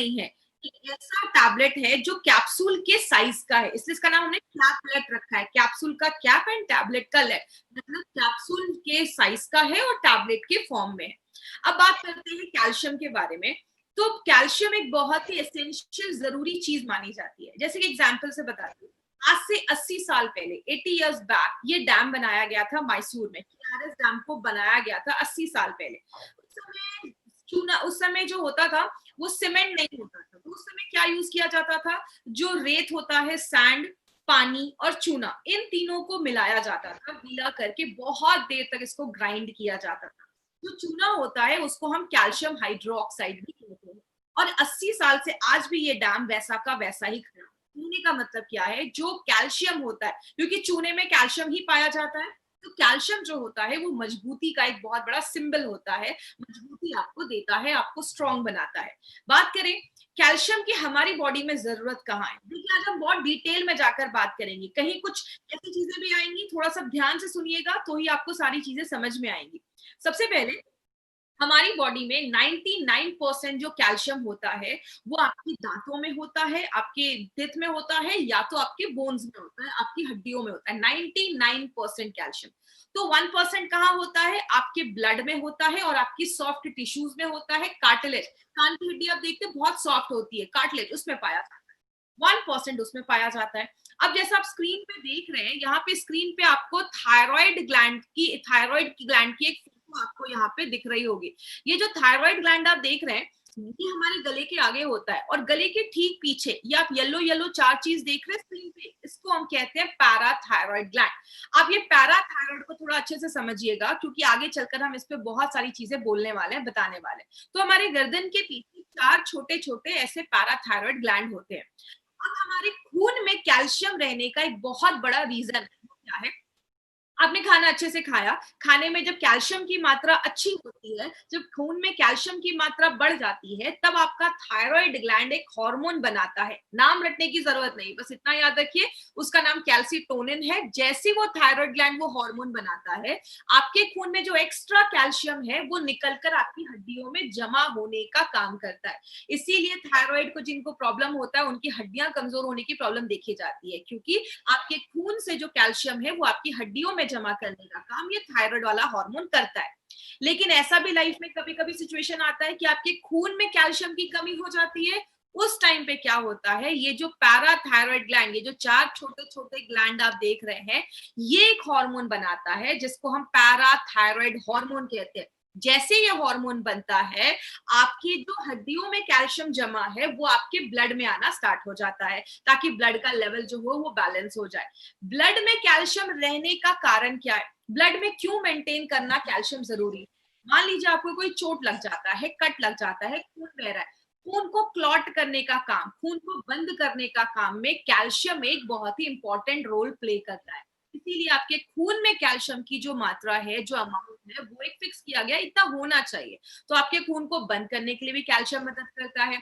नहीं है, एक ऐसा टैबलेट है जो कैप्सूल के साइज का है, इसलिए इसका नाम हमने कैपलेट रखा है। कैप्सूल का कैप एंड टैबलेट का लेट, मतलब कैप्सूल के साइज का है और टैबलेट के फॉर्म में है। अब बात करते हैं कैल्शियम के बारे में। तो कैल्शियम एक बहुत ही एसेंशियल जरूरी चीज मानी जाती है। जैसे कि एग्जांपल से बताती हूँ, आज से 80 साल पहले 80 इयर्स बैक ये डैम बनाया गया था मैसूर में। केआरएस डैम को बनाया गया था 80 साल पहले। उस समय चूना, उस समय जो होता था वो सीमेंट नहीं होता था, तो उस समय क्या यूज किया जाता था, जो रेत होता है, सैंड, पानी और चूना, इन तीनों को मिलाया जाता था, गीला करके बहुत देर तक इसको ग्राइंड किया जाता था। जो चूना होता है उसको हम कैल्शियम हाइड्रोक्साइड भी कहते हैं। और 80 साल से आज भी ये डैम वैसा का वैसा ही खड़ा है। कहने का मतलब क्या है, जो कैल्शियम होता है, क्योंकि चूने में कैल्शियम ही पाया जाता है, तो कैल्शियम जो होता है वो मजबूती का एक बहुत बड़ा सिंबल होता है, मजबूती आपको देता है, आपको स्ट्रॉन्ग बनाता है। बात करें कैल्शियम की हमारी बॉडी में जरूरत कहाँ है, देखिए आज हम बहुत डिटेल में जाकर बात करेंगे, कहीं कुछ ऐसी चीजें भी आएंगी, थोड़ा सा ध्यान से सुनिएगा तो ही आपको सारी चीजें समझ में आएंगी। सबसे पहले हमारी बॉडी में 99% जो कैल्शियम होता है वो आपकी दांतों में होता है, आपके टिथ में होता है, या तो आपके बोन्स में होता है, आपकी हड्डियों में होता है 99% कैल्शियम। तो 1% कहाँ होता है, आपके ब्लड में होता है और आपकी सॉफ्ट टिश्यूज में होता है। कार्टिलेज, कान की हड्डी आप देखते हैं बहुत सॉफ्ट होती है, कार्टिलेज उसमें पाया जाता है, 1% उसमें पाया जाता है। अब जैसा आप स्क्रीन पे देख रहे हैं, यहाँ पे स्क्रीन पे आपको थायराइड की ग्लैंड की एक फोटो आपको यहाँ पे दिख रही होगी। ये जो थायराइड ग्लैंड आप देख रहे हैं ये हमारे गले के आगे होता है, और गले के ठीक पीछे ये आप येलो येलो चार चीज देख रहे हैं स्क्रीन पे, इसको हम कहते हैं पैराथायराइड ग्लैंड। आप ये पैराथायराइड को थोड़ा अच्छे से समझिएगा, क्योंकि आगे चलकर हम इस पे बहुत सारी चीजें बोलने वाले हैं, बताने वाले हैं। तो हमारे गर्दन के पीछे 4 छोटे छोटे ऐसे पैराथायराइड ग्लैंड होते हैं। अब हमारे खून में कैल्शियम रहने का एक बहुत बड़ा रीजन है, वो क्या है, आपने खाना अच्छे से खाया, खाने में जब कैल्शियम की मात्रा अच्छी होती है, जब खून में कैल्शियम की मात्रा बढ़ जाती है, तब आपका थायराइड ग्लैंड एक हार्मोन बनाता है। नाम रटने की जरूरत नहीं, बस इतना याद रखिए उसका नाम कैल्सिटोनिन है। जैसे वो थायराइड ग्लैंड वो हार्मोन बनाता है, आपके खून में जो एक्स्ट्रा कैल्शियम है वो निकलकर आपकी हड्डियों में जमा होने का काम करता है। इसीलिए थायराइड को जिनको प्रॉब्लम होता है उनकी हड्डियां कमजोर होने की प्रॉब्लम देखी जाती है, क्योंकि आपके खून से जो कैल्शियम है वो आपकी हड्डियों में जमा करने का काम ये थायराइड वाला हार्मोन करता है। लेकिन ऐसा भी लाइफ में कभी कभी सिचुएशन आता है कि आपके खून में कैल्शियम की कमी हो जाती है। उस टाइम पे क्या होता है, ये जो पैराथायराइड ग्लैंड, ये जो 4 छोटे छोटे ग्लैंड आप देख रहे हैं, ये एक हार्मोन बनाता है जिसको हम पैराथायराइड हार्मोन कहते हैं। जैसे ये हार्मोन बनता है, आपकी जो हड्डियों में कैल्शियम जमा है वो आपके ब्लड में आना स्टार्ट हो जाता है, ताकि ब्लड का लेवल जो हो वो बैलेंस हो जाए। ब्लड में कैल्शियम रहने का कारण क्या है, ब्लड में क्यों मेंटेन करना कैल्शियम जरूरी है। मान लीजिए आपको कोई चोट लग जाता है, कट लग जाता है, खून बह रहा है, खून को क्लॉट करने का काम, खून को बंद करने का काम में कैल्शियम एक बहुत ही इंपॉर्टेंट रोल प्ले करता है। इसीलिए आपके खून में कैल्शियम की जो मात्रा है, जो अमाउंट है, वो एक फिक्स किया गया, इतना होना चाहिए। तो आपके खून को बंद करने के लिए भी कैल्शियम मदद करता है।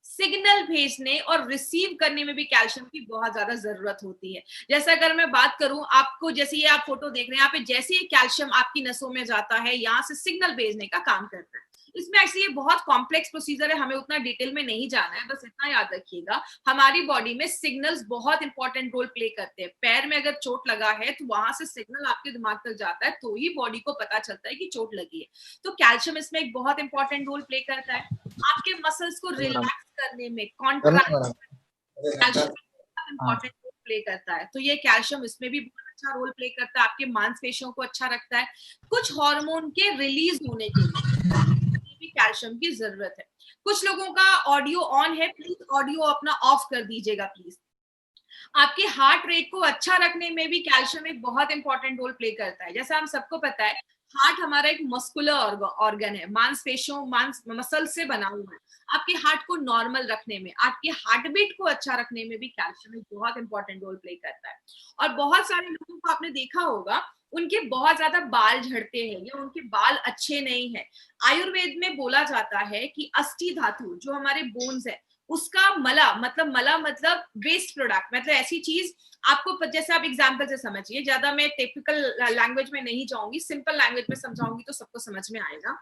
सिग्नल भेजने और रिसीव करने में भी कैल्शियम की बहुत ज्यादा जरूरत होती है। जैसे अगर मैं बात करूं आपको, जैसे ये आप फोटो देख रहे हैं, यहाँ पे जैसे ही कैल्शियम आपकी नसों में जाता है, यहाँ से सिग्नल भेजने का काम करता है। इसमें एक्चुअली ये बहुत कॉम्प्लेक्स प्रोसीजर है, हमें उतना डिटेल में नहीं जाना है, बस इतना याद रखिएगा हमारी बॉडी में सिग्नल्स बहुत इंपॉर्टेंट रोल प्ले करते हैं। पैर में अगर चोट लगा है तो वहां से सिग्नल आपके दिमाग तक जाता है, तो ही बॉडी को पता चलता है कि चोट लगी है। तो कैल्शियम इसमें एक बहुत इंपॉर्टेंट रोल प्ले करता है। आपके मसल्स को रिलैक्स करने में, contract calcium important role play करता है। तो ये कैल्शियम इसमें भी बहुत अच्छा रोल प्ले करता है, आपके मांसपेशियों को अच्छा रखता है। कुछ हार्मोन के रिलीज होने के लिए भी कैल्शियम की जरूरत है। कुछ लोगों का ऑडियो ऑन है, प्लीज ऑडियो अपना ऑफ कर दीजिएगा प्लीज। आपके हार्ट रेट को अच्छा रखने में भी कैल्शियम एक बहुत इंपॉर्टेंट रोल प्ले करता है। जैसा हम सबको पता है, हार्ट हमारा एक मस्कुलर ऑर्गन है, मांसपेशियों मसल से बना हुआ है। आपके हार्ट को नॉर्मल रखने में, आपके हार्ट बीट को अच्छा रखने में भी कैल्शियम एक बहुत इंपॉर्टेंट रोल प्ले करता है। और बहुत सारे लोगों को आपने देखा होगा, उनके बहुत ज्यादा बाल झड़ते हैं या उनके बाल अच्छे नहीं है। आयुर्वेद में बोला जाता है कि अस्थि धातु जो हमारे बोन्स है, उसका मला मतलब वेस्ट प्रोडक्ट, मतलब ऐसी चीज आपको, जैसे आप एग्जांपल से समझिए, ज्यादा मैं टिपिकल लैंग्वेज में नहीं जाऊंगी, सिंपल लैंग्वेज में समझाऊंगी तो सबको समझ में आएगा।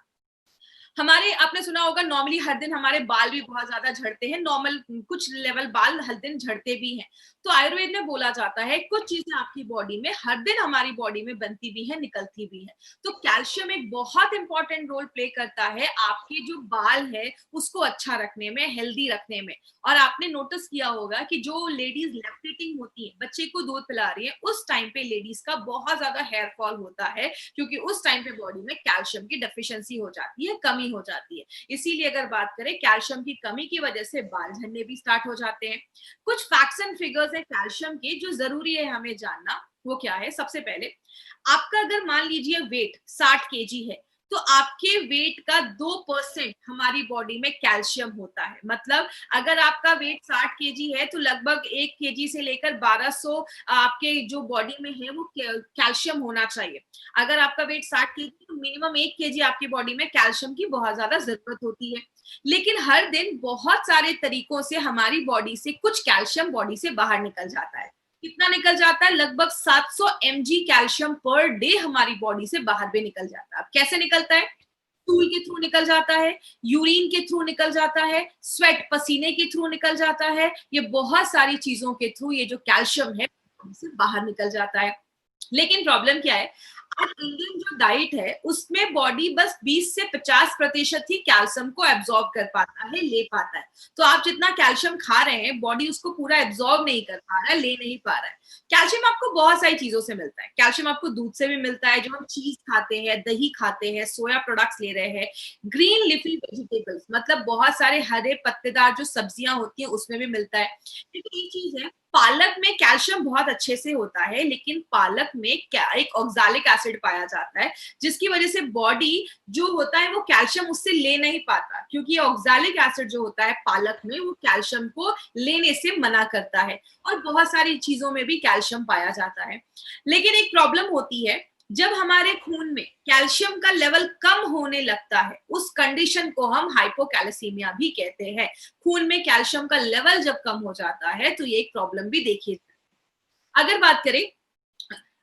हमारे आपने सुना होगा नॉर्मली हर दिन हमारे बाल भी बहुत ज्यादा झड़ते हैं, नॉर्मल कुछ लेवल बाल हर दिन झड़ते भी हैं। तो आयुर्वेद में बोला जाता है कुछ चीजें आपकी बॉडी में हर दिन हमारी बॉडी में बनती भी है, निकलती भी है। तो कैल्शियम एक बहुत इंपॉर्टेंट रोल प्ले करता है आपके जो बाल है उसको अच्छा रखने में, हेल्दी रखने में। और आपने नोटिस किया होगा कि जो लेडीज लैक्टेटिंग होती है, बच्चे को दूध पिला रही है, उस टाइम पे लेडीज का बहुत ज्यादा हेयर फॉल होता है, क्योंकि उस टाइम पे बॉडी में कैल्शियम की डेफिशिएंसी हो जाती है, कमी हो जाती है। इसीलिए अगर बात करें कैल्शियम की कमी की वजह से बाल झड़ने भी स्टार्ट हो जाते हैं। कुछ फैक्ट्स एंड फिगर्स है कैल्शियम के जो जरूरी है हमें जानना। वो क्या है? सबसे पहले आपका अगर मान लीजिए वेट 60 kg है, तो आपके वेट का 2% हमारी बॉडी में कैल्शियम होता है। मतलब अगर आपका वेट 60 kg है तो लगभग 1 kg से लेकर 1200 आपके जो बॉडी में है वो कैल्शियम होना चाहिए। अगर आपका वेट 60 kg तो मिनिमम 1 kg आपकी बॉडी में कैल्शियम की बहुत ज्यादा जरूरत होती है। लेकिन हर दिन बहुत सारे तरीकों से हमारी बॉडी से कुछ कैल्शियम बॉडी से बाहर निकल जाता है। कितना निकल जाता है? लगभग 700 mg कैल्शियम पर डे हमारी बॉडी से बाहर भी निकल जाता है। अब कैसे निकलता है? स्टूल के थ्रू निकल जाता है, यूरिन के थ्रू निकल जाता है, स्वेट पसीने के थ्रू निकल जाता है। ये बहुत सारी चीजों के थ्रू ये जो कैल्शियम है से बाहर निकल जाता है। लेकिन प्रॉब्लम क्या है? आज इंडियन जो डाइट है उसमें बॉडी बस 20 से 50% ही कैल्शियम को एब्जॉर्ब कर पाता है, ले पाता है। तो आप जितना कैल्शियम खा रहे हैं बॉडी उसको पूरा एब्जॉर्ब नहीं कर पा रहा है, ले नहीं पा रहा है। कैल्शियम आपको बहुत सारी चीजों से मिलता है। कैल्शियम आपको दूध से भी मिलता है, जो हम चीज खाते हैं, दही खाते हैं, सोया प्रोडक्ट्स ले रहे हैं, ग्रीन लिफी वेजिटेबल्स मतलब बहुत सारे हरे पत्तेदार जो सब्जियां होती हैं उसमें भी मिलता है। लेकिन एक चीज है, पालक में कैल्शियम बहुत अच्छे से होता है, लेकिन पालक में एक ऑक्सालिक एसिड पाया जाता है, जिसकी वजह से बॉडी जो होता है वो कैल्शियम उससे ले नहीं पाता, क्योंकि ऑक्सालिक एसिड जो होता है पालक में वो कैल्शियम को लेने से मना करता है। और बहुत सारी चीजों में भी कैल्शियम पाया जाता है। लेकिन एक प्रॉब्लम होती है, जब हमारे खून में कैल्शियम का लेवल कम होने लगता है उस कंडीशन को हम हाइपोकैल्सीमिया भी कहते हैं। खून में कैल्शियम का लेवल जब कम हो जाता है तो ये एक प्रॉब्लम भी देखिए। अगर बात करें,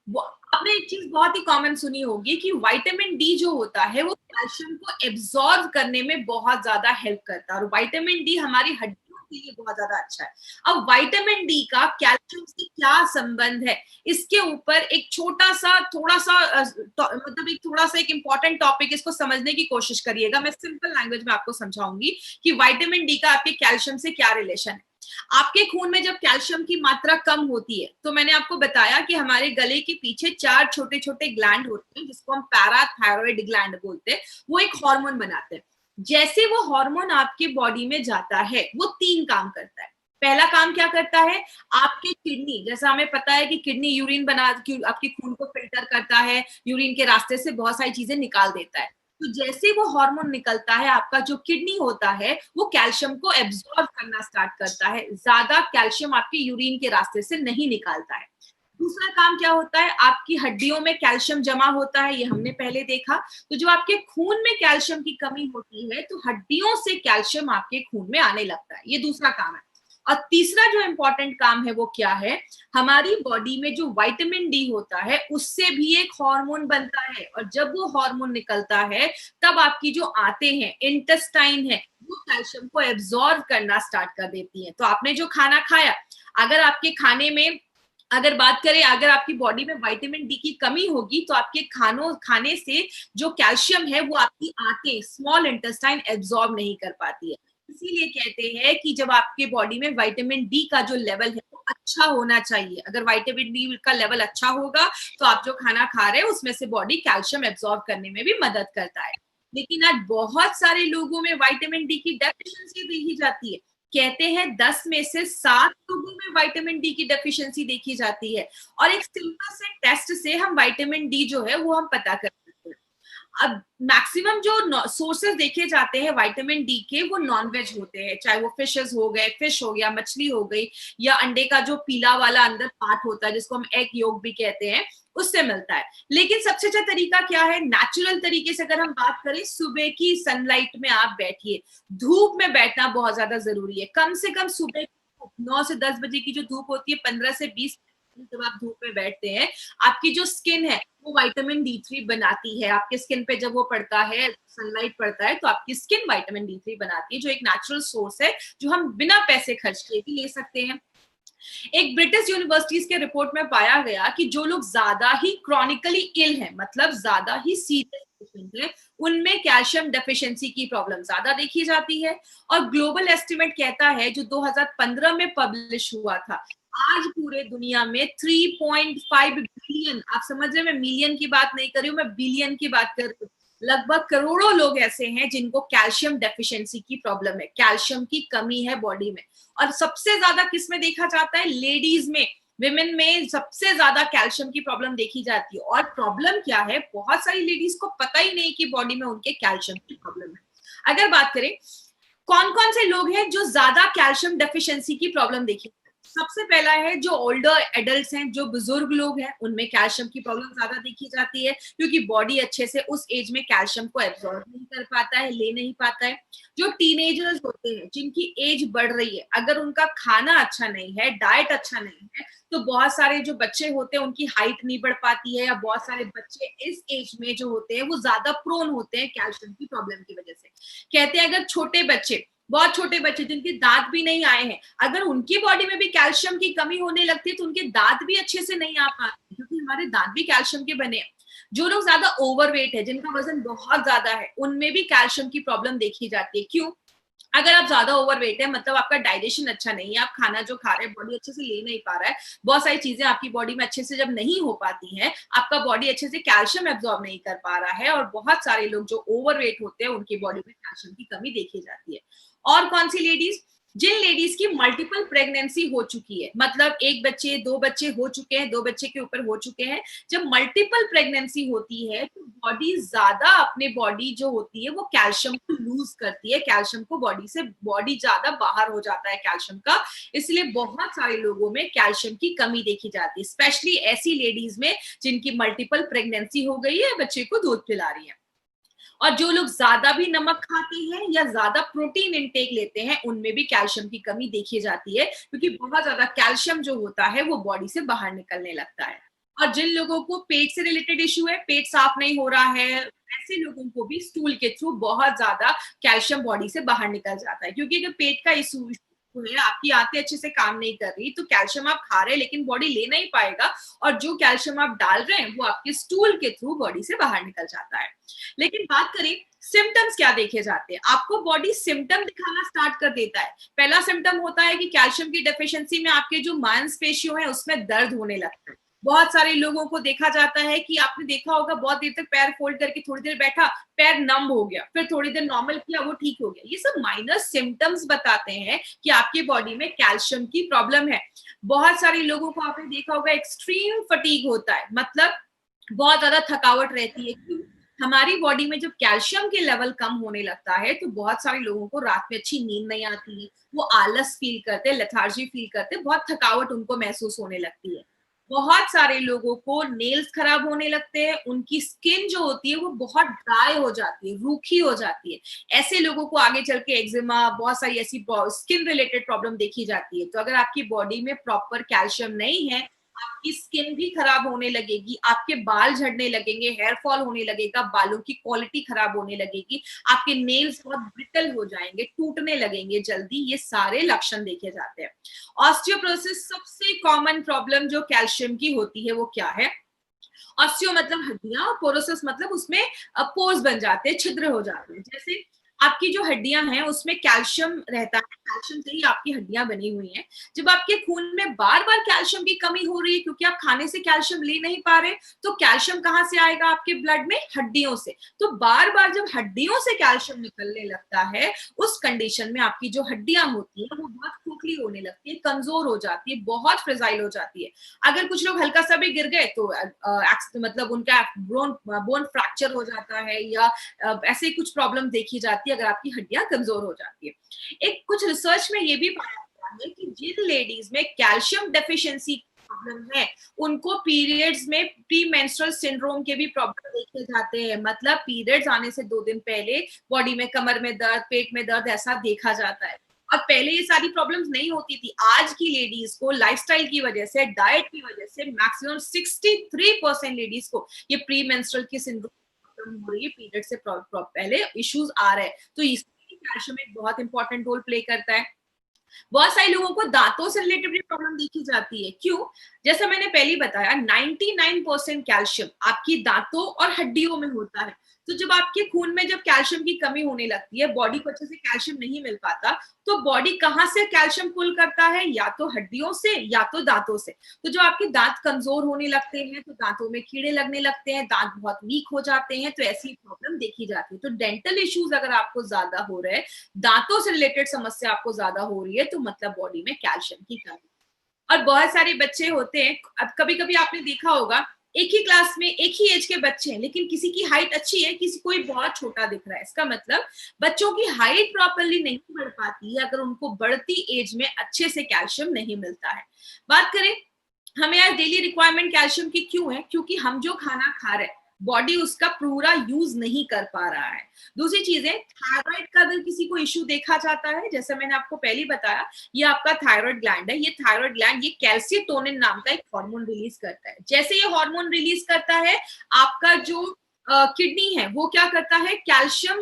आपने एक चीज बहुत ही कॉमन सुनी होगी कि विटामिन डी जो होता है वो कैल्शियम को एब्जॉर्ब करने में बहुत ज्यादा हेल्प करता है, और विटामिन डी हमारी हड्डियों के लिए बहुत ज्यादा अच्छा है। अब विटामिन डी का कैल्शियम से क्या संबंध है, इसके ऊपर एक छोटा सा थोड़ा सा मतलब एक थोड़ा सा एक इंपॉर्टेंट टॉपिक, इसको समझने की कोशिश करिएगा। मैं सिंपल लैंग्वेज में आपको समझाऊंगी कि विटामिन डी का आपके कैल्शियम से क्या रिलेशन है। आपके खून में जब कैल्शियम की मात्रा कम होती है तो मैंने आपको बताया कि हमारे गले के पीछे 4 छोटे छोटे ग्लैंड होते हैं जिसको हम पैराथायरॉइड ग्लैंड बोलते हैं। वो एक हार्मोन बनाते हैं। जैसे वो हार्मोन आपके बॉडी में जाता है वो 3 काम करता है। पहला काम क्या करता है? आपके किडनी, जैसा हमें पता है कि किडनी यूरिन बना आपके खून को फिल्टर करता है, यूरिन के रास्ते से बहुत सारी चीजें निकाल देता है। तो जैसे वो हार्मोन निकलता है आपका जो किडनी होता है वो कैल्शियम को एब्जॉर्ब करना स्टार्ट करता है, ज्यादा कैल्शियम आपके यूरिन के रास्ते से नहीं निकालता है। दूसरा काम क्या होता है? आपकी हड्डियों में कैल्शियम जमा होता है, ये हमने पहले देखा। तो जो आपके खून में कैल्शियम की कमी होती है तो हड्डियों से कैल्शियम आपके खून में आने लगता है, ये दूसरा काम है। और तीसरा जो इंपॉर्टेंट काम है वो क्या है? हमारी बॉडी में जो विटामिन डी होता है उससे भी एक हार्मोन बनता है, और जब वो हार्मोन निकलता है तब आपकी जो आंतें हैं, इंटेस्टाइन है, वो कैल्शियम को एब्जॉर्ब करना स्टार्ट कर देती है। तो आपने जो खाना खाया, अगर आपके खाने में अगर बात करें, अगर आपकी बॉडी में विटामिन डी की कमी होगी तो आपके खाने से जो कैल्शियम है वो आपकी आंतें, स्मॉल इंटेस्टाइन एब्जॉर्ब नहीं कर पाती है। इसीलिए कहते हैं कि जब आपके बॉडी में विटामिन डी का जो लेवल है वो अच्छा होना चाहिए। अगर विटामिन डी का लेवल अच्छा होगा तो आप जो खाना खा रहे हैं उसमें से बॉडी कैल्शियम एब्जॉर्ब करने में भी मदद करता है। लेकिन आज बहुत सारे लोगों में विटामिन डी की डेफिशिएंसी देखी जाती है। कहते हैं 10 में से 7 लोगों में विटामिन डी की डेफिशिएंसी देखी जाती है, और एक सिंपल से टेस्ट से हम विटामिन डी जो है वो हम पता कर सकते हैं। अब मैक्सिमम जो सोर्सेस देखे जाते हैं विटामिन डी के वो नॉनवेज होते हैं, चाहे वो फिशेस हो गए, फिश हो गया, मछली हो गई, या अंडे का जो पीला वाला अंदर पार्ट होता है जिसको हम एग योक भी कहते हैं, उससे मिलता है। लेकिन सबसे अच्छा तरीका क्या है? नेचुरल तरीके से अगर हम बात करें, सुबह की सनलाइट में आप बैठिए। धूप में बैठना बहुत ज्यादा जरूरी है। कम से कम सुबह 9 से 10 बजे की जो धूप होती है 15 से 20 जब आप धूप में बैठते हैं, आपकी जो स्किन है वो विटामिन D3 बनाती है। आपके स्किन पे जब वो पड़ता है, सनलाइट पड़ता है, तो आपकी स्किन विटामिन D3 बनाती है, जो एक नेचुरल सोर्स है, जो हम बिना पैसे खर्च किए भी ले सकते हैं। एक ब्रिटिश यूनिवर्सिटीज के रिपोर्ट में पाया गया कि जो लोग ज्यादा ही क्रॉनिकली इल हैं, मतलब ज्यादा ही सीरियस पेशेंट है, उनमें कैल्शियम डेफिशिएंसी की प्रॉब्लम ज्यादा देखी जाती है। और ग्लोबल एस्टिमेट कहता है, जो 2015 में पब्लिश हुआ था, आज पूरे दुनिया में 3.5 बिलियन, आप समझ रहे हैं, मैं मिलियन की बात नहीं कर रही हूँ, मैं बिलियन की बात कर रही हूँ, लगभग करोड़ों लोग ऐसे हैं जिनको कैल्शियम डेफिशिएंसी की प्रॉब्लम है, कैल्शियम की कमी है बॉडी में। और सबसे ज्यादा किस में देखा जाता है? लेडीज में, विमेन में सबसे ज्यादा कैल्शियम की प्रॉब्लम देखी जाती है। और प्रॉब्लम क्या है, बहुत सारी लेडीज को पता ही नहीं कि बॉडी में उनके कैल्शियम की प्रॉब्लम है। अगर बात करें कौन कौन से लोग हैं जो ज्यादा कैल्शियम डेफिशिएंसी की प्रॉब्लम देखी, सबसे पहला है जो ओल्डर एडल्ट्स हैं, जो बुजुर्ग लोग हैं, उनमें कैल्शियम की प्रॉब्लम ज्यादा देखी जाती है, क्योंकि बॉडी अच्छे से उस एज में कैल्शियम को एब्जॉर्ब नहीं कर पाता है, ले नहीं पाता है। जो टीनेजर्स होते हैं, जिनकी एज बढ़ रही है, अगर उनका खाना अच्छा नहीं है, डाइट अच्छा नहीं है, तो बहुत सारे जो बच्चे होते हैं उनकी हाइट नहीं बढ़ पाती है, या बहुत सारे बच्चे इस एज में जो होते हैं वो ज्यादा प्रोन होते हैं कैल्शियम की प्रॉब्लम की वजह से। कहते हैं अगर छोटे बच्चे, बहुत छोटे बच्चे जिनके दांत भी नहीं आए हैं, अगर उनकी बॉडी में भी कैल्शियम की कमी होने लगती है, तो उनके दांत भी अच्छे से नहीं आ पाते, क्योंकि हमारे दांत भी कैल्शियम के बने हैं। जो लोग ज्यादा ओवरवेट है, जिनका वजन बहुत ज्यादा है, उनमें भी कैल्शियम की प्रॉब्लम देखी जाती है। क्यों? अगर आप ज्यादा ओवरवेट है, मतलब आपका डाइजेशन अच्छा नहीं है, आप खाना जो खा रहे हैं बॉडी अच्छे से ले नहीं पा रहा है, बहुत सारी चीजें आपकी बॉडी में अच्छे से जब नहीं हो पाती हैं, आपका बॉडी अच्छे से कैल्शियम एब्जॉर्ब नहीं कर पा रहा है, और बहुत सारे लोग जो ओवरवेट होते हैं उनकी बॉडी में कैल्शियम की कमी देखी जाती है। और कौन सी लेडीज? जिन लेडीज की मल्टीपल प्रेगनेंसी हो चुकी है, मतलब एक बच्चे, दो बच्चे हो चुके हैं, दो बच्चे के ऊपर हो चुके हैं, जब मल्टीपल प्रेगनेंसी होती है तो बॉडी ज्यादा, अपने बॉडी जो होती है वो कैल्शियम को लूज करती है, कैल्शियम को बॉडी से, बॉडी ज्यादा बाहर हो जाता है कैल्शियम का, इसलिए बहुत सारे लोगों में कैल्शियम की कमी देखी जाती है, स्पेशली ऐसी लेडीज में जिनकी मल्टीपल प्रेगनेंसी हो गई है, बच्चे को दूध पिला रही है। और जो लोग ज्यादा भी नमक खाते हैं या ज्यादा प्रोटीन इंटेक लेते हैं, उनमें भी कैल्शियम की कमी देखी जाती है, क्योंकि बहुत ज्यादा कैल्शियम जो होता है वो बॉडी से बाहर निकलने लगता है। और जिन लोगों को पेट से रिलेटेड इश्यू है, पेट साफ नहीं हो रहा है, ऐसे लोगों को भी स्टूल के थ्रू बहुत ज्यादा कैल्शियम बॉडी से बाहर निकल जाता है, क्योंकि अगर पेट का इशू है, आपकी आंतें अच्छे से काम नहीं कर रही, तो कैल्शियम आप खा रहे हैं लेकिन बॉडी ले नहीं पाएगा, और जो कैल्शियम आप डाल रहे हैं वो आपके स्टूल के थ्रू बॉडी से बाहर निकल जाता है। लेकिन बात करें सिम्टम्स क्या देखे जाते हैं, आपको बॉडी सिम्टम दिखाना स्टार्ट कर देता है। पहला सिम्टम होता है कि कैल्शियम की डेफिशिएंसी में आपके जो मांसपेशियों है उसमें दर्द होने लगता है। बहुत सारे लोगों को देखा जाता है कि आपने देखा होगा, बहुत देर तक पैर फोल्ड करके थोड़ी देर बैठा, पैर नम हो गया, फिर थोड़ी देर नॉर्मल किया, वो ठीक हो गया। ये सब माइनर सिम्टम्स बताते हैं कि आपकी बॉडी में कैल्शियम की प्रॉब्लम है। बहुत सारे लोगों को आपने देखा होगा एक्सट्रीम फटीग होता है, मतलब बहुत ज्यादा थकावट रहती है। क्यों? हमारी बॉडी में जब कैल्शियम के लेवल कम होने लगता है, तो बहुत सारे लोगों को रात में अच्छी नींद नहीं आती है, वो आलस फील करते हैं, लेथार्जी फील करते हैं, बहुत थकावट उनको महसूस होने लगती है। बहुत सारे लोगों को नेल्स खराब होने लगते हैं, उनकी स्किन जो होती है वो बहुत ड्राई हो जाती है, रूखी हो जाती है। ऐसे लोगों को आगे चल के एक्जिमा, बहुत सारी ऐसी स्किन रिलेटेड प्रॉब्लम देखी जाती है। तो अगर आपकी बॉडी में प्रॉपर कैल्शियम नहीं है, आपकी स्किन भी खराब होने लगेगी, आपके बाल झड़ने लगेंगे, हेयर फॉल होने लगेगा, बालों की क्वालिटी खराब होने लगेगी, आपके नेल्स बहुत ब्रिटल हो जाएंगे, टूटने लगेंगे जल्दी। ये सारे लक्षण देखे जाते हैं। ऑस्टियोपोरोसिस सबसे कॉमन प्रॉब्लम जो कैल्शियम की होती है वो क्या है? ऑस्टियो मतलब हड्डियां, और पोरोसिस मतलब उसमें पोर्स बन जाते हैं, छिद्र हो जाते हैं। जैसे आपकी जो हड्डियां हैं उसमें कैल्शियम रहता है, कैल्शियम से ही आपकी हड्डियां बनी हुई हैं। जब आपके खून में बार बार कैल्शियम की कमी हो रही है, क्योंकि आप खाने से कैल्शियम ले नहीं पा रहे, तो कैल्शियम कहाँ से आएगा आपके ब्लड में? हड्डियों से। तो बार बार जब हड्डियों से कैल्शियम निकलने लगता है, उस कंडीशन में आपकी जो हड्डियां होती है वो बहुत खोखली होने लगती है, कमजोर हो जाती है, बहुत फ्रेजाइल हो जाती है। अगर कुछ लोग हल्का सा भी गिर गए तो मतलब उनका बोन फ्रैक्चर हो जाता है, या ऐसे ही कुछ प्रॉब्लम देखी जाती है अगर आपकी हड्डियां कमजोर हो जाती है। एक कुछ रिसर्च में ये भी पाया गया है कि जिन लेडीज में कैल्शियम डेफिशिएंसी प्रॉब्लम है, उनको पीरियड्स में प्री मेंस्ट्रुअल सिंड्रोम के भी प्रॉब्लम देखे जाते हैं, मतलब पीरियड्स आने से 2 दिन पहले बॉडी में कमर में दर्द, पेट में दर्द ऐसा देखा जाता है। और पहले ये सारी प्रॉब्लम्स नहीं होती थी। आज की लेडीज को लाइफस्टाइल की वजह से, डाइट की वजह से मैक्सिमम 63% लेडीज को ये प्री मेंस्ट्रुअल की सिंड्रोम हो रही है, पीरियड से पहले इश्यूज आ रहे हैं। तो इसमें कैल्शियम एक बहुत इंपॉर्टेंट रोल प्ले करता है। बहुत सारे लोगों को दांतों से रिलेटेड भी प्रॉब्लम देखी जाती है। क्यों? जैसा मैंने पहले बताया, 99% कैल्शियम आपकी दांतों और हड्डियों में होता है। तो जब आपके खून में जब कैल्शियम की कमी होने लगती है, बॉडी को अच्छे से कैल्शियम नहीं मिल पाता, तो बॉडी कहाँ से कैल्शियम पुल करता है? या तो हड्डियों से या तो दांतों से। तो जब आपके दांत कमजोर होने लगते हैं तो दांतों में कीड़े लगने लगते हैं, दांत बहुत वीक हो जाते हैं, तो ऐसी प्रॉब्लम देखी जाती है। तो डेंटल इश्यूज अगर आपको ज्यादा हो रहे हैं, दांतों से रिलेटेड समस्या आपको ज्यादा हो रही है, तो मतलब बॉडी में कैल्शियम की कमी। और बहुत सारे बच्चे होते हैं, अब कभी कभी आपने देखा होगा, एक ही क्लास में एक ही एज के बच्चे हैं, लेकिन किसी की हाइट अच्छी है, किसी कोई बहुत छोटा दिख रहा है। इसका मतलब बच्चों की हाइट प्रॉपरली नहीं बढ़ पाती है अगर उनको बढ़ती एज में अच्छे से कैल्शियम नहीं मिलता है। बात करें हमें आज डेली रिक्वायरमेंट कैल्शियम की क्यों है? क्योंकि हम जो खाना खा रहे हैं, बॉडी उसका पूरा यूज नहीं कर पा रहा है। दूसरी चीज है, थायराइड का अगर किसी को इश्यू देखा जाता है, जैसे मैंने आपको पहले बताया, ये आपका थायराइड ग्लैंड है। ये थायराइड ग्लैंड ये कैल्सिटोनिन नाम का एक हार्मोन रिलीज करता है। जैसे ये हार्मोन रिलीज करता है, आपका जो किडनी है वो क्या करता है? कैल्शियम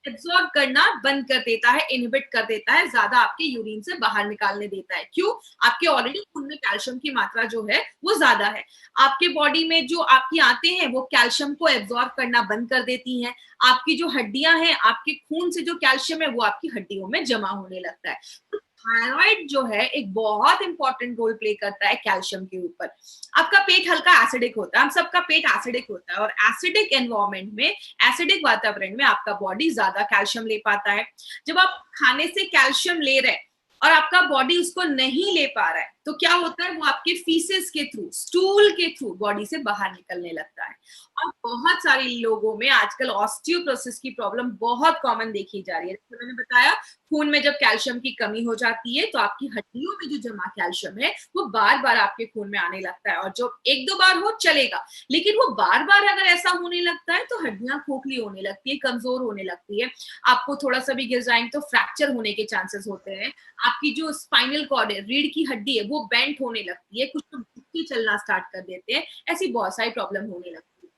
एब्सॉर्ब करना बंद कर देता है, इनहिबिट कर देता है, ज्यादा आपके यूरिन से बाहर निकालने देता है। क्यों? आपके ऑलरेडी खून में कैल्शियम की मात्रा जो है वो ज्यादा है। आपके बॉडी में जो आपकी आंतें हैं वो कैल्शियम को एब्सॉर्ब करना बंद कर देती हैं। आपकी जो हड्डियां हैं, आपके खून से जो कैल्शियम है वो आपकी हड्डियों में जमा होने लगता है। तो थायराइड जो है एक बहुत इंपॉर्टेंट रोल प्ले करता है कैल्शियम के ऊपर। आपका पेट हल्का एसिडिक होता है, हम सबका पेट एसिडिक होता है, और एसिडिक एनवायरमेंट में, एसिडिक वातावरण में आपका बॉडी ज्यादा कैल्शियम ले पाता है। जब आप खाने से कैल्शियम ले रहे हैं और आपका बॉडी उसको नहीं ले पा रहा है, तो क्या होता है? वो आपके फीसेस के थ्रू, स्टूल के थ्रू बॉडी से बाहर निकलने लगता है। और बहुत सारे लोगों में आजकल ऑस्टियोपोरोसिस की प्रॉब्लम बहुत कॉमन देखी जा रही है। जैसे मैंने बताया, खून में जब कैल्शियम की कमी हो जाती है तो आपकी हड्डियों में जो जमा कैल्शियम है वो बार बार आपके खून में आने लगता है। और जो एक दो बार हो चलेगा, लेकिन वो बार बार अगर ऐसा होने लगता है तो हड्डियां खोखली होने लगती है, कमजोर होने लगती है। आपको थोड़ा सा भी गिर जाएंगे तो फ्रैक्चर होने के चांसेस होते हैं। आपकी जो स्पाइनल कॉर्ड है, रीढ़ की हड्डी है, वो बेंट होने लगती है, कुछ लोग झुक के चलना स्टार्ट कर देते हैं। ऐसी बहुत सारी प्रॉब्लम होने लगती है।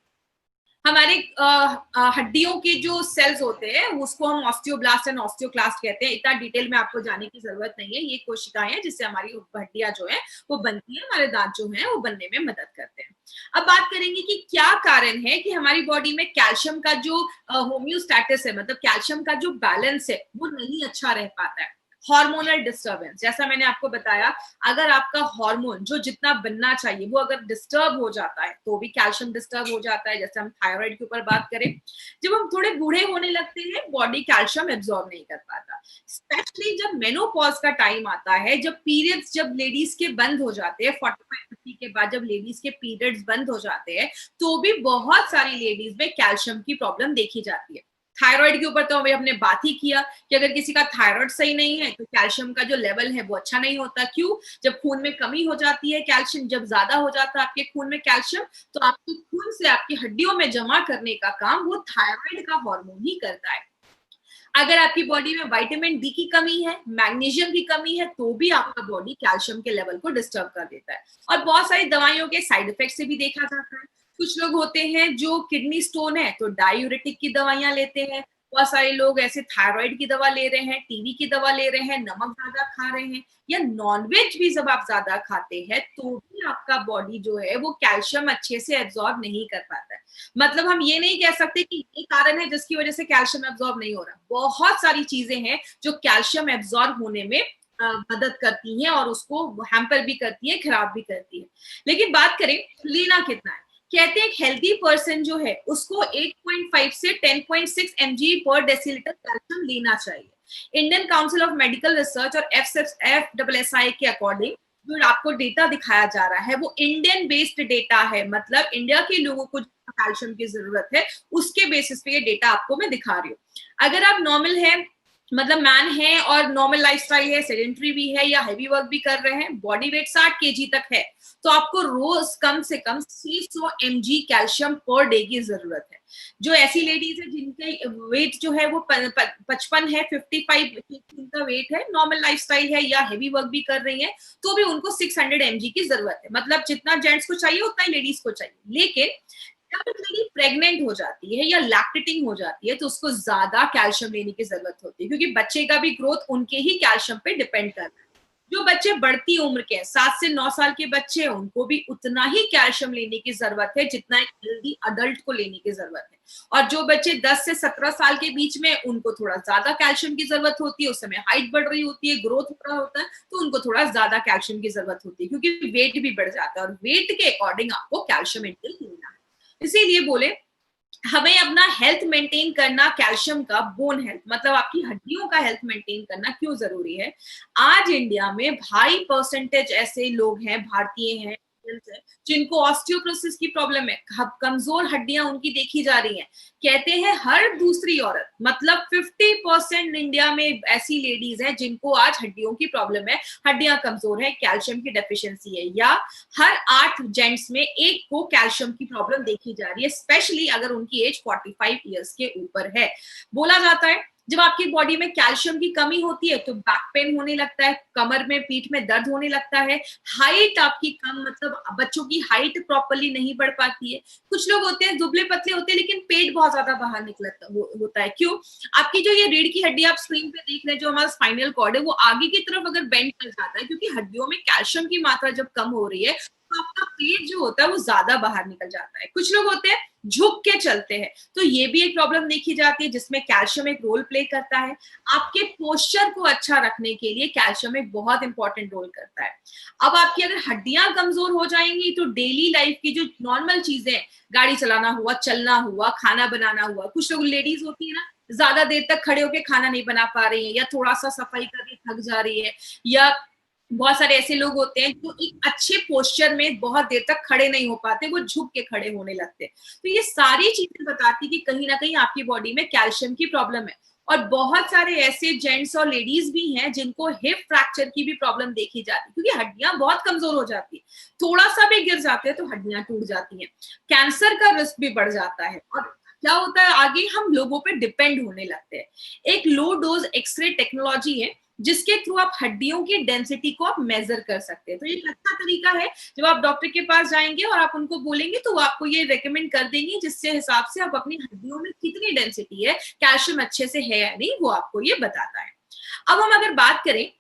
हमारे हड्डियों के जो सेल्स होते हैं उसको हम ऑस्टियोब्लास्ट एंड ऑस्टियोक्लास्ट कहते हैं। इतना डिटेल में आपको जाने की जरूरत नहीं है। ये कोशिकाएं हैं जिससे हमारी हड्डियां जो है वो बनती है, हमारे दांत जो है वो बनने में मदद करते हैं। अब बात करेंगे कि क्या कारण है कि हमारी बॉडी में कैल्शियम का जो होम्योस्टैटिस है, मतलब कैल्शियम का जो बैलेंस है वो नहीं अच्छा रह पाता है। हार्मोनल डिस्टर्बेंस, जैसा मैंने आपको बताया, अगर आपका हार्मोन जो जितना बनना चाहिए वो अगर डिस्टर्ब हो जाता है तो भी कैल्शियम डिस्टर्ब हो जाता है। जैसे हम थायराइड के ऊपर बात करें, जब हम थोड़े बूढ़े होने लगते हैं बॉडी कैल्शियम एब्सॉर्ब नहीं कर पाता। स्पेशली जब मेनोपॉज का टाइम आता है, जब पीरियड्स जब लेडीज के बंद हो जाते हैं, 45-50 के बाद जब लेडीज के पीरियड्स बंद हो जाते हैं, तो भी बहुत सारी लेडीज में कैल्शियम की प्रॉब्लम देखी जाती है। थायराइड के ऊपर तो हमें हमने बात ही किया कि अगर किसी का थायराइड सही नहीं है तो कैल्शियम का जो लेवल है वो अच्छा नहीं होता। क्यों? जब खून में कमी हो जाती है कैल्शियम, जब ज्यादा हो जाता है आपके खून में कैल्शियम, तो आपके खून से आपकी हड्डियों में जमा करने का काम वो थायराइड का हार्मोन ही करता है। अगर आपकी बॉडी में विटामिन डी की कमी है, मैग्नीशियम की कमी है, तो भी आपका बॉडी कैल्शियम के लेवल को डिस्टर्ब कर देता है। और बहुत सारी दवाइयों के साइड इफेक्ट से भी देखा जाता है। कुछ लोग होते हैं जो किडनी स्टोन है तो डायूरेटिक की दवाइयां लेते हैं। बहुत सारे लोग ऐसे थायराइड की दवा ले रहे हैं, टीबी की दवा ले रहे हैं, नमक ज्यादा खा रहे हैं, या नॉनवेज भी जब आप ज्यादा खाते हैं तो भी आपका बॉडी जो है वो कैल्शियम अच्छे से एब्जॉर्ब नहीं कर पाता है। मतलब हम ये नहीं कह सकते कि ये कारण है जिसकी वजह से कैल्शियम एब्जॉर्ब नहीं हो रहा। बहुत सारी चीजें हैं जो कैल्शियम एब्जॉर्ब होने में मदद करती हैं और उसको हैम्पर भी करती है, खराब भी करती है। लेकिन बात करें लेना कितना है, कहते हैं एक हेल्दी पर्सन जो है उसको 8.5 से 10.6 mg पर डेसीलीटर कैल्शियम लेना चाहिए। Indian council of medical research और FSSAI के अकॉर्डिंग जो आपको डेटा दिखाया जा रहा है वो इंडियन बेस्ड डेटा है, मतलब इंडिया के लोगों को कैल्शियम की जरूरत है उसके बेसिस पे ये डेटा आपको मैं दिखा रही हूँ। अगर आप नॉर्मल है, मतलब मैन है और नॉर्मल लाइफस्टाइल है, सेडेंटरी भी है या हैवी वर्क भी कर रहे हैं, बॉडी वेट 60 kg तक है, तो आपको रोज कम से कम 600 mg कैल्शियम पर डे की जरूरत है। जो ऐसी लेडीज है जिनका वेट जो है वो 55 है, 55 उनका वेट है, नॉर्मल लाइफस्टाइल है या हेवी वर्क भी कर रही है, तो भी उनको 600 mg की जरूरत है। मतलब जितना जेंट्स को चाहिए उतना ही लेडीज को चाहिए। लेकिन जब एक लेडी प्रेग्नेंट हो जाती है या लैक्टेटिंग हो जाती है तो उसको ज्यादा कैल्शियम लेने की जरूरत होती है, क्योंकि बच्चे का भी ग्रोथ उनके ही कैल्शियम पे डिपेंड करता है। जो बच्चे बढ़ती उम्र के हैं, 7 से 9 साल के बच्चे हैं, उनको भी उतना ही कैल्शियम लेने की जरूरत है जितना एक हेल्दी अडल्ट को लेने की जरूरत है। और जो बच्चे 10 से 17 साल के बीच में, उनको थोड़ा ज्यादा कैल्शियम की जरूरत होती है। उस समय हाइट बढ़ रही होती है, ग्रोथ हो रहा होता है, तो उनको थोड़ा ज्यादा कैल्शियम की जरूरत होती है, क्योंकि वेट भी बढ़ जाता है और वेट के अकॉर्डिंग आपको कैल्शियम इंटेक लेना है। इसीलिए बोले हमें अपना हेल्थ मेंटेन करना, कैल्शियम का, बोन हेल्थ मतलब आपकी हड्डियों का हेल्थ मेंटेन करना क्यों जरूरी है। आज इंडिया में हाई परसेंटेज ऐसे लोग हैं, भारतीय हैं, जिनको ऑस्टियोपोरोसिस की प्रॉब्लम है, कमजोर हड्डियां उनकी देखी जा रही हैं। कहते हैं हर दूसरी औरत, मतलब 50% इंडिया में ऐसी लेडीज हैं जिनको आज हड्डियों की प्रॉब्लम है, हड्डियां कमजोर है, कैल्शियम की डेफिशिएंसी है, या हर 8 जेंट्स में एक को कैल्शियम की प्रॉब्लम देखी जा रही है, स्पेशली अगर उनकी एज 45 ईयर्स के ऊपर है। बोला जाता है जब आपकी बॉडी में कैल्शियम की कमी होती है तो बैक पेन होने लगता है, कमर में, पीठ में दर्द होने लगता है, हाइट आपकी कम, मतलब बच्चों की हाइट प्रॉपर्ली नहीं बढ़ पाती है। कुछ लोग होते हैं दुबले पतले होते हैं लेकिन पेट बहुत ज्यादा बाहर निकलता होता है। क्यों? आपकी जो ये रीढ़ की हड्डी आप स्क्रीन पे देख रहे हैं, जो हमारा स्पाइनल कॉर्ड है, वो आगे की तरफ अगर बेंड कर जाता है, क्योंकि हड्डियों में कैल्शियम की मात्रा जब कम हो रही है तो आपका पेट जो होता है वो ज्यादा बाहर निकल जाता है। कुछ लोग होते हैं झुक के चलते हैं, तो ये भी एक प्रॉब्लम देखी जाती है जिसमें कैल्शियम एक रोल प्ले करता है। आपके पोस्चर को अच्छा रखने के लिए कैल्शियम एक बहुत इंपॉर्टेंट रोल करता है। अब आपकी अगर हड्डियां कमजोर हो जाएंगी तो डेली लाइफ की जो नॉर्मल चीजें, गाड़ी चलाना हुआ, चलना हुआ, खाना बनाना हुआ, कुछ लोग लेडीज होती है ना, ज्यादा देर तक खड़े होकर खाना नहीं बना पा रही है, या थोड़ा सा सफाई करके थक जा रही है, या बहुत सारे ऐसे लोग होते हैं जो एक अच्छे पोस्चर में बहुत देर तक खड़े नहीं हो पाते, वो झुक के खड़े होने लगते हैं। तो ये सारी चीजें बताती कि कहीं ना कहीं आपकी बॉडी में कैल्शियम की प्रॉब्लम है। और बहुत सारे ऐसे जेंट्स और लेडीज भी हैं जिनको हिप फ्रैक्चर की भी प्रॉब्लम देखी जाती है, क्योंकि हड्डियां बहुत कमजोर हो जाती है, थोड़ा सा भी गिर जाते हैं तो हड्डियां टूट जाती हैं। कैंसर का रिस्क भी बढ़ जाता है। और क्या होता है, आगे हम लोगों पे डिपेंड होने लगते हैं। एक लो डोज एक्सरे टेक्नोलॉजी है जिसके थ्रू आप हड्डियों की डेंसिटी को आप मेजर कर सकते हैं। तो ये एक अच्छा तरीका है, जब आप डॉक्टर के पास जाएंगे और आप उनको बोलेंगे तो वो आपको ये रेकमेंड कर देंगे, जिससे हिसाब से आप अपनी हड्डियों में कितनी डेंसिटी है, कैल्शियम अच्छे से है या नहीं, वो आपको ये बताता है। अब हम अगर बात करें,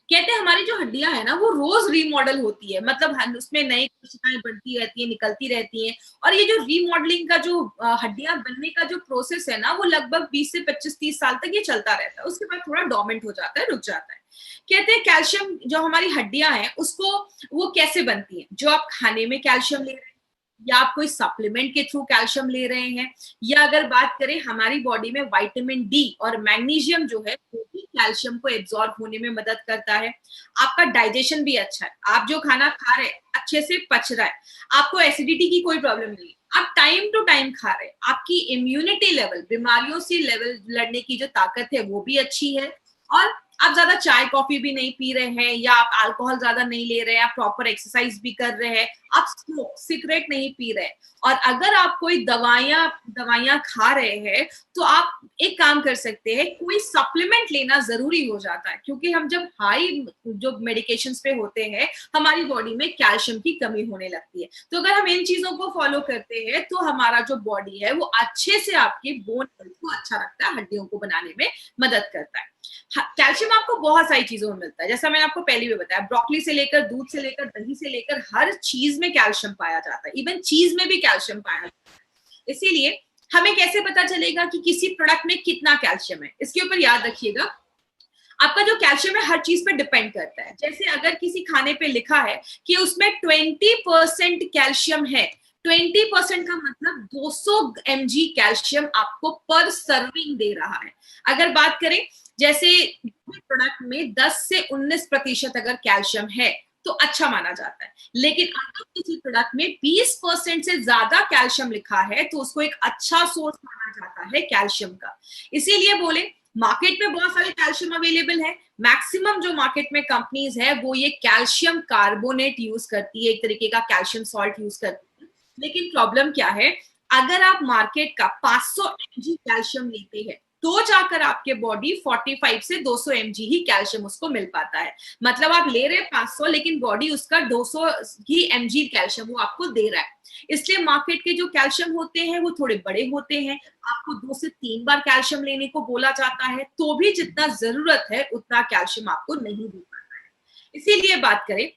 कहते हैं हमारी जो हड्डियां है ना वो रोज रीमॉडल होती है, मतलब उसमें नई कोशिकाएं बढ़ती रहती है, निकलती रहती हैं। और ये जो रीमॉडलिंग का जो हड्डियां बनने का जो प्रोसेस है ना, वो लगभग 20 से 25-30 साल तक ये चलता रहता है, उसके बाद थोड़ा डोमेंट हो जाता है, रुक जाता है। कहते हैं कैल्शियम जो हमारी हड्डियां हैं उसको, वो कैसे बनती है, जो आप खाने में कैल्शियम ले रहे हैं, या आप कोई सप्लीमेंट के थ्रू कैल्शियम ले रहे हैं, या अगर बात करें हमारी बॉडी में विटामिन डी और मैग्नीशियम जो है वो भी कैल्शियम को एब्जॉर्ब होने में मदद करता है। आपका डाइजेशन भी अच्छा है, आप जो खाना खा रहे हैं अच्छे से पच रहा है, आपको एसिडिटी की कोई प्रॉब्लम नहीं है, आप टाइम टू टाइम खा रहे हैं, आपकी इम्यूनिटी लेवल, बीमारियों से लेवल लड़ने की जो ताकत है वो भी अच्छी है, और आप ज्यादा चाय कॉफी भी नहीं पी रहे हैं, या आप अल्कोहल ज्यादा नहीं ले रहे हैं, आप प्रॉपर एक्सरसाइज भी कर रहे हैं, आप स्मोक सिगरेट नहीं पी रहे हैं। और अगर आप कोई दवाइयां खा रहे हैं तो आप एक काम कर सकते हैं, कोई सप्लीमेंट लेना जरूरी हो जाता है, क्योंकि हम जब हाई जो मेडिकेशंस पे होते हैं हमारी बॉडी में कैल्शियम की कमी होने लगती है। तो अगर हम इन चीजों को फॉलो करते हैं तो हमारा जो बॉडी है वो अच्छे से आपके बोन हेल्थ को अच्छा रखता है, हड्डियों को बनाने में मदद करता है। कैल्शियम आपको बहुत सारी चीजों में मिलता है, जैसा मैंने आपको पहले भी बताया, ब्रोकली से लेकर, दूध से लेकर, दही से लेकर, हर चीज में कैल्शियम पाया जाता है, इवन चीज में भी कैल्शियम पाया जाता है। इसीलिए हमें कैसे पता चलेगा कि किसी प्रोडक्ट में कितना कैल्शियम है, इसके ऊपर याद रखिएगा, आपका जो कैल्शियम है हर चीज पे डिपेंड करता है। जैसे अगर किसी खाने पे लिखा है कि उसमें 20% कैल्शियम है, 20% का मतलब 200 mg कैल्शियम आपको पर सर्विंग दे रहा है। अगर बात करें, जैसे प्रोडक्ट में 10 से 19% अगर कैल्शियम है तो अच्छा माना जाता है, लेकिन अगर किसी प्रोडक्ट में 20% से ज्यादा कैल्शियम लिखा है तो उसको एक अच्छा सोर्स माना जाता है कैल्शियम का। इसीलिए बोले मार्केट में बहुत सारे कैल्शियम अवेलेबल है, मैक्सिमम जो मार्केट में कंपनीज है वो ये कैल्शियम कार्बोनेट यूज करती है, एक तरीके का कैल्शियम सॉल्ट यूज करती है। लेकिन प्रॉब्लम क्या है, अगर आप मार्केट का 500 mg कैल्शियम लेते हैं तो जाकर आपके बॉडी 45 से 200 mg ही कैल्शियम उसको मिल पाता है। मतलब आप ले रहे हैं 500 लेकिन बॉडी उसका 200 ही mg कैल्शियम वो आपको दे रहा है। इसलिए मार्केट के जो कैल्शियम होते हैं वो थोड़े बड़े होते हैं, आपको 2 से 3 बार कैल्शियम लेने को बोला जाता है, तो भी जितना जरूरत है उतना कैल्शियम आपको नहीं दे पाता है। इसीलिए बात करें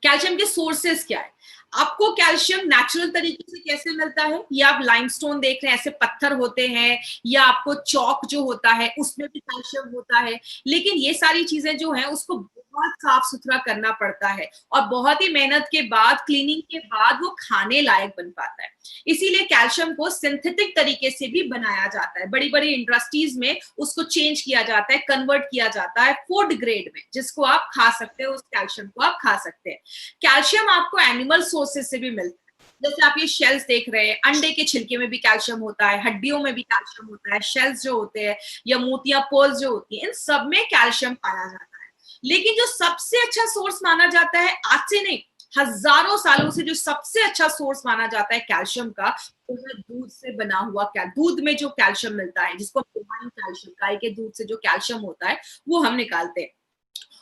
कैल्शियम के सोर्सेस क्या है। आपको कैल्शियम नेचुरल तरीके से कैसे मिलता है, ये आप लाइमस्टोन देख रहे हैं, ऐसे पत्थर होते हैं, या आपको चौक जो होता है उसमें भी कैल्शियम होता है। लेकिन ये सारी चीजें जो है उसको बहुत साफ सुथरा करना पड़ता है और बहुत ही मेहनत के बाद, क्लीनिंग के बाद वो खाने लायक बन पाता है। इसीलिए कैल्शियम को सिंथेटिक तरीके से भी बनाया जाता है, बड़ी बड़ी इंडस्ट्रीज में उसको चेंज किया जाता है, कन्वर्ट किया जाता है फूड ग्रेड में, जिसको आप खा सकते हो, उस कैल्शियम को आप खा सकते हैं। कैल्शियम आपको एनिमल सोर्सेस से भी मिलता है, जैसे आप ये शेल्स देख रहे हैं, अंडे के छिलके में भी कैल्शियम होता है, हड्डियों में भी कैल्शियम होता है, शेल्स जो होते हैं या मोतियां, पर्ल्स जो होती है, इन सब में कैल्शियम पाया जाता है। लेकिन जो सबसे अच्छा सोर्स माना जाता है, आज से नहीं हजारों सालों से जो सबसे अच्छा सोर्स माना जाता है कैल्शियम का, वो है दूध से बना हुआ दूध में जो कैल्शियम मिलता है, जिसको कैल्शियम, गाय के दूध से जो कैल्शियम होता है वो हम निकालते हैं।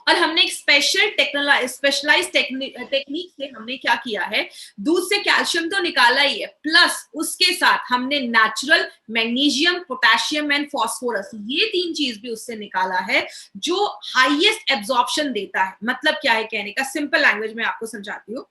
और हमने एक स्पेशलाइज टेक्निक से हमने क्या किया है, दूध से कैल्शियम तो निकाला ही है, प्लस उसके साथ हमने natural magnesium, potassium and phosphorus, ये 3 चीज भी उससे निकाला है जो हाईएस्ट एब्जॉर्प्शन देता है। मतलब क्या है कहने का, सिंपल लैंग्वेज में आपको समझाती हूँ।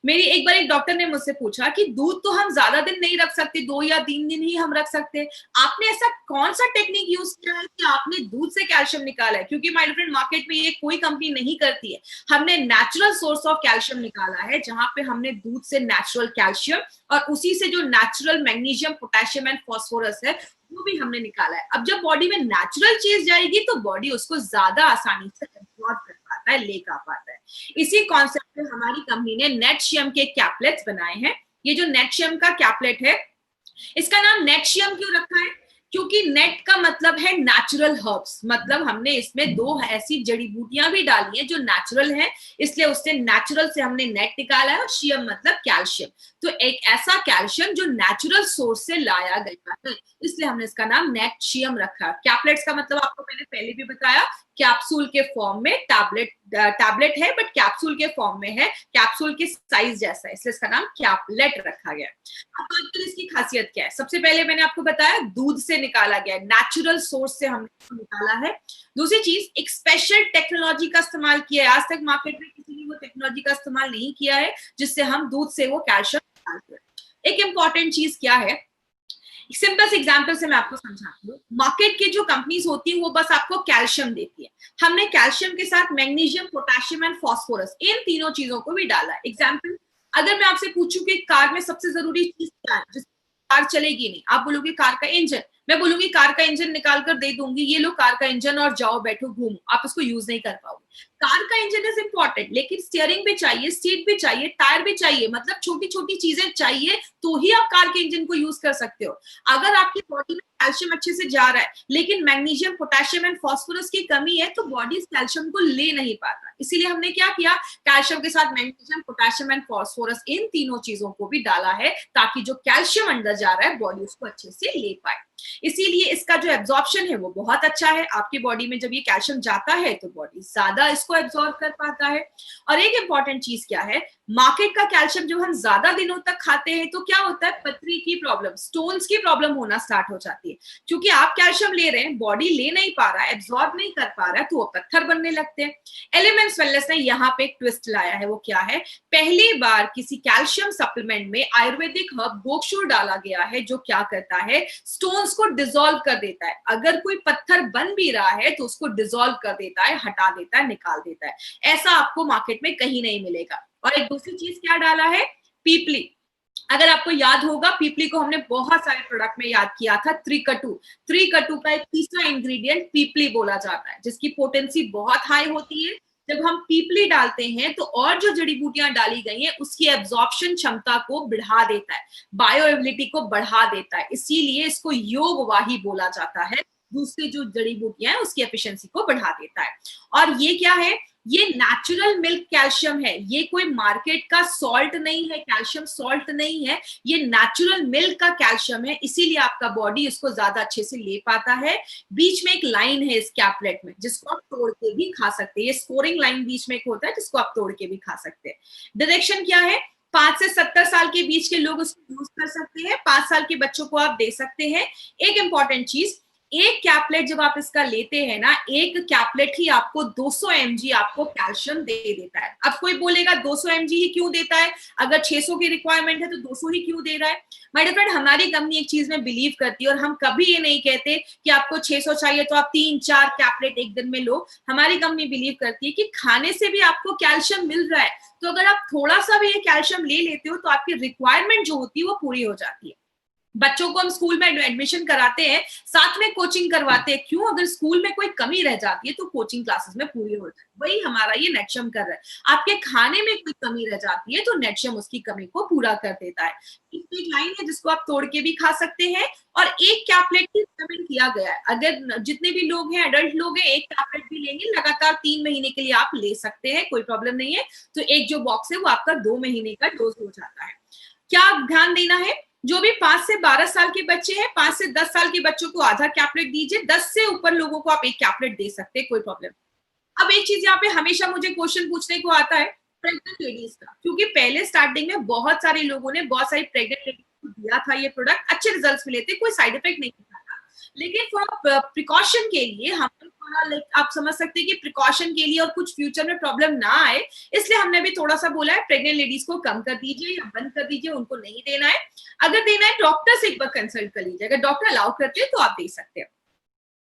मेरी एक बार एक डॉक्टर ने मुझसे पूछा कि दूध तो हम ज्यादा दिन नहीं रख सकते, 2 या 3 दिन ही हम रख सकते हैं, आपने ऐसा कौन सा टेक्निक यूज किया है कि आपने दूध से कैल्शियम निकाला है? क्योंकि माय फ्रेंड मार्केट में ये कोई कंपनी नहीं करती है। हमने नेचुरल सोर्स ऑफ कैल्शियम निकाला है, जहां पे हमने दूध से नेचुरल कैल्शियम और उसी से जो natural magnesium, potassium and phosphorus है वो भी हमने निकाला है। अब जब बॉडी में नेचुरल चीज जाएगी तो बॉडी उसको ज्यादा आसानी से एब्जॉर्ब कर पाता है, ले का पाता है। इसी कॉन्सेप्ट पे हमारी कंपनी ने नेटशियम के कैप्लेट्स बनाए हैं। ये जो नेटशियम का कैप्लेट है, इसका नाम नेटशियम क्यों रखा है? क्योंकि नेट का मतलब है नेचुरल हर्ब्स, मतलब हमने इसमें 2 ऐसी जड़ी बूटियां भी डाली हैं जो नेचुरल है, इसलिए उससे नेचुरल से हमने नेट निकाला है, और शियम मतलब कैल्शियम। तो एक ऐसा कैल्शियम जो नेचुरल सोर्स से लाया गया है, इसलिए हमने इसका नाम नेटशियम रखा। कैप्लेट्स का मतलब आपको मैंने पहले भी बताया, कैप्सूल के फॉर्म में, टैबलेट है बट कैप्सूल के फॉर्म में है, कैप्सूल के साइज जैसा है, इसलिए इसका नाम कैप्लेट रखा गया। अब बात करें इसकी खासियत क्या है। सबसे पहले मैंने आपको बताया दूध से निकाला गया, नेचुरल सोर्स से हमने निकाला है। दूसरी चीज, एक स्पेशल टेक्नोलॉजी का इस्तेमाल किया है, आज तक मार्केट में किसी ने वो टेक्नोलॉजी का इस्तेमाल नहीं किया है, जिससे हम दूध से वो कैल्शियम निकालते हैं। एक इंपॉर्टेंट चीज क्या है, सिंपल से एग्जांपल से मैं आपको समझाती हूँ। मार्केट की जो कंपनीज होती है वो बस आपको कैल्शियम देती है, हमने कैल्शियम के साथ मैग्नीशियम, पोटेशियम एंड फास्फोरस, इन तीनों चीजों को भी डाला है। एग्जांपल, अगर मैं आपसे पूछूं कि कार में सबसे जरूरी चीज क्या है, जिस कार चलेगी नहीं, आप बोलोगे कार का इंजन, मैं बोलूंगी कार का इंजन निकाल कर दे दूंगी, ये लो कार का इंजन और जाओ बैठो घूमो, आप उसको यूज नहीं कर पाओगे। कार का इंजन इज इंपॉर्टेंट, लेकिन स्टीयरिंग भी चाहिए, सीट भी चाहिए, टायर भी चाहिए, मतलब छोटी छोटी चीजें चाहिए तो ही आप कार के इंजन को यूज कर सकते हो। अगर आपकी बॉडी में कैल्शियम अच्छे से जा रहा है लेकिन मैग्नीशियम, पोटेशियम एंड फास्फोरस की कमी है, तो बॉडी इस कैल्शियम को ले नहीं पाता। इसीलिए हमने क्या किया, कैल्शियम के साथ मैग्नीशियम, पोटेशियम एंड फास्फोरस, इन तीनों चीजों को भी डाला है, ताकि जो कैल्शियम अंदर जा रहा है बॉडी उसको अच्छे से ले पाए। इसीलिए इसका जो एब्जॉर्प्शन है वो बहुत अच्छा है। आपकी बॉडी में जब ये कैल्शियम जाता है तो बॉडी ज्यादा इसको एब्जॉर्ब कर पाता है। और एक इंपॉर्टेंट चीज क्या है, मार्केट का कैल्शियम जब हम ज्यादा दिनों तक खाते हैं तो क्या होता है, पथरी की प्रॉब्लम, स्टोन्स की प्रॉब्लम होना स्टार्ट हो जाती है। क्योंकि आप कैल्शियम ले रहे हैं, बॉडी ले नहीं पा रहा है, एब्जॉर्ब नहीं कर पा रहा है, तो वो पत्थर बनने लगते हैं। एलिमेंट्स वेलनेस ने यहाँ पे एक ट्विस्ट लाया है, वो क्या है, पहली बार किसी कैल्शियम सप्लीमेंट में आयुर्वेदिक हर्ब गोक्षूर डाला गया है, जो क्या करता है, स्टोन्स को डिसॉल्व कर देता है। अगर कोई पत्थर बन भी रहा है तो उसको डिसॉल्व कर देता है, हटा देता है, निकाल देता है। ऐसा आपको मार्केट में कहीं नहीं मिलेगा। और एक दूसरी चीज क्या डाला है, पीपली। अगर आपको याद होगा, पीपली को हमने बहुत सारे प्रोडक्ट में याद किया था, त्रिकटु का एक तीसरा इंग्रेडिएंट पीपली बोला जाता है, जिसकी पोटेंसी बहुत हाई होती है। जब हम पीपली डालते हैं तो और जो जड़ी बूटियां डाली गई हैं उसकी एब्जॉर्प्शन क्षमता को बढ़ा देता है, बायोएबिलिटी को बढ़ा देता है, इसीलिए इसको योगवाही बोला जाता है। दूसरी जो जड़ी बूटियां हैं उसकी एफिशिएंसी को बढ़ा देता है। और ये क्या है, ये नेचुरल मिल्क कैल्शियम है, ये कोई मार्केट का सॉल्ट नहीं है, कैल्शियम सॉल्ट नहीं है, ये नेचुरल मिल्क का कैल्शियम है, इसीलिए आपका बॉडी इसको ज्यादा अच्छे से ले पाता है। बीच में एक लाइन है इस कैपलेट में जिसको आप तोड़ के भी खा सकते हैं, ये स्कोरिंग लाइन बीच में एक होता है जिसको आप तोड़ के भी खा सकते हैं। डायरेक्शन क्या है, 5 से 70 साल के बीच के लोग उसको यूज कर सकते हैं, 5 साल के बच्चों को आप दे सकते हैं। एक इंपॉर्टेंट चीज, एक कैपलेट जब आप इसका लेते हैं ना, एक कैपलेट ही आपको 200 mg आपको कैल्शियम दे देता है। अब कोई बोलेगा 200 mg ही क्यों देता है, अगर 600 की रिक्वायरमेंट है तो 200 ही क्यों दे रहा है। माय डियर फ्रेंड, हमारी कंपनी एक चीज में बिलीव करती है और हम कभी ये नहीं कहते कि आपको 600 चाहिए तो आप 3-4 कैपलेट एक दिन में लो। हमारी कंपनी बिलीव करती है कि खाने से भी आपको कैल्शियम मिल रहा है, तो अगर आप थोड़ा सा भी ये कैल्शियम ले लेते हो तो आपकी रिक्वायरमेंट जो होती है वो पूरी हो जाती है। बच्चों को हम स्कूल में एडमिशन कराते हैं, साथ में कोचिंग करवाते हैं, क्यों, अगर स्कूल में कोई कमी रह जाती है तो कोचिंग क्लासेस में पूरी हो जाए। वही हमारा ये नेटशम कर रहा है। आपके खाने में कोई कमी रह जाती है तो नेटशम उसकी कमी को पूरा कर देता है। एक लाइन है जिसको आप तोड़ के भी खा सकते हैं, और एक कैपलेट ही रिकमेंड किया गया है। अगर जितने भी लोग हैं, एडल्ट लोग हैं, एक कैपलेट भी लेंगे, लगातार 3 महीने के लिए आप ले सकते हैं, कोई प्रॉब्लम नहीं है। तो एक जो बॉक्स है वो आपका 2 महीने का डोज हो जाता है। क्या ध्यान देना है, जो भी 5 से 12 साल के बच्चे हैं, 5 से 10 साल के बच्चों को आधा कैपलेट दीजिए, 10 से ऊपर लोगों को आप एक कैपलेट दे सकते हैं, कोई प्रॉब्लम। अब एक चीज यहाँ पे हमेशा मुझे क्वेश्चन पूछने को आता है प्रेग्नेंट लेडीज का, क्योंकि पहले स्टार्टिंग में बहुत सारे लोगों ने बहुत सारी प्रेग्नेंट लेडीज को दिया था ये प्रोडक्ट, अच्छे रिजल्ट्स मिले थे, कोई साइड इफेक्ट नहीं था। लेकिन फॉर प्रिकॉशन के लिए हम आप समझ सकते हैं कि प्रिकॉशन के लिए और कुछ फ्यूचर में प्रॉब्लम ना आए, इसलिए हमने भी थोड़ा सा बोला है प्रेग्नेंट लेडीज को कम कर दीजिए या बंद कर दीजिए, उनको नहीं देना है। अगर देना है डॉक्टर से एक बार कंसल्ट कर लीजिए, अगर डॉक्टर अलाउ करते हैं तो आप दे सकते हैं।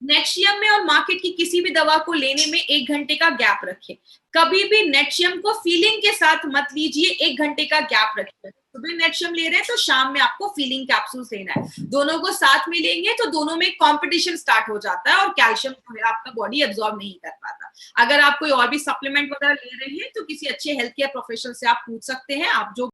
नेटशियम में और मार्केट की किसी भी दवा को लेने में 1 घंटे का गैप रखें। कभी भी नेटशियम को फीलिंग के साथ मत लीजिए, 1 घंटे का गैप रखिए। सुबह नेटशियम ले रहे हैं तो शाम में आपको फीलिंग कैप्सूल लेना है, दोनों को साथ में लेंगे तो दोनों में कंपटीशन स्टार्ट हो जाता है और कैल्शियम जो है आपका बॉडी एब्जॉर्ब नहीं कर पाता। अगर आप कोई और भी सप्लीमेंट वगैरह ले रहे हैं तो किसी अच्छे हेल्थ केयर प्रोफेशनल से आप पूछ सकते हैं, आप जो